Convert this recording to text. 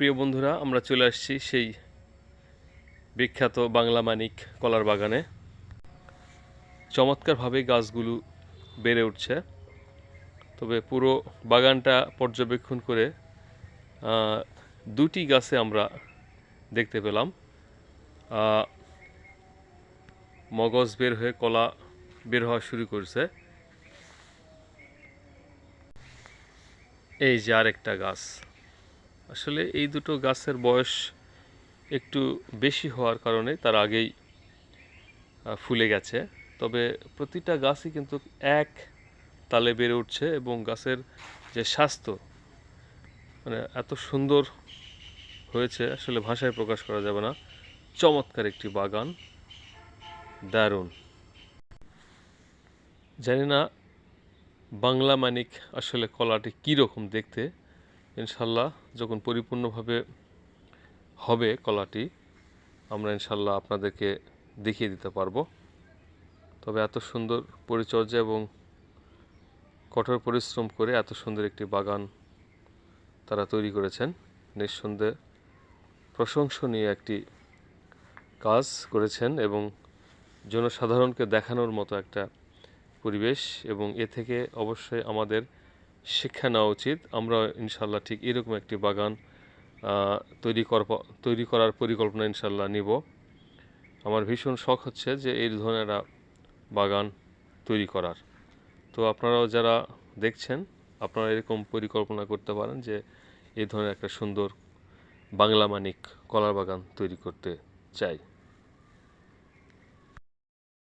প্রিয় বন্ধুরা, আমরা চলে আসছি সেই বিখ্যাত বাংলা মানিক কলার বাগানে। চমৎকারভাবে গাছগুলো বেড়ে উঠছে। তবে পুরো বাগানটা পর্যবেক্ষণ করে দুটি গাছে আমরা দেখতে পেলাম মগজ বের হয়ে কলা বের হওয়া শুরু করেছে। এই যে আরেকটা গাছ। আসলে এই দুটো গাছের বয়স একটু বেশি হওয়ার কারণে তার আগেই ফুলে গেছে। তবে প্রতিটা গাছই কিন্তু এক তালে বেড়ে উঠছে এবং গাছের যে স্বাস্থ্য মানে এত সুন্দর হয়েছে, আসলে ভাষায় প্রকাশ করা যাবে না। চমৎকার একটি বাগান, দারুণ। জানি না বাংলা মানিক আসলে কলাটি কীরকম দেখতে। ইনশাল্লাহ যখন পরিপূর্ণভাবে হবে কলাটি, আমরা ইনশাল্লাহ আপনাদেরকে দেখিয়ে দিতে পারবো। তবে এত সুন্দর পরিচর্যা এবং কঠোর পরিশ্রম করে এত সুন্দর একটি বাগান তারা তৈরি করেছেন, নিঃসন্দেহে প্রশংসনীয় একটি কাজ করেছেন এবং জনসাধারণকে দেখানোর মতো একটা পরিবেশ, এবং এ থেকে অবশ্যই আমাদের শিক্ষা নেওয়া উচিত। আমরা ইনশাল্লাহ ঠিক এরকম একটি বাগান তৈরি করার পরিকল্পনা ইনশাল্লাহ নিব। আমার ভীষণ শখ হচ্ছে যে এই ধরনের একটা বাগান তৈরি করার। তো আপনারাও যারা দেখছেন, আপনারা এরকম পরিকল্পনা করতে পারেন যে এই ধরনের একটা সুন্দর বাংলা মানিক কলার বাগান তৈরি করতে চাই।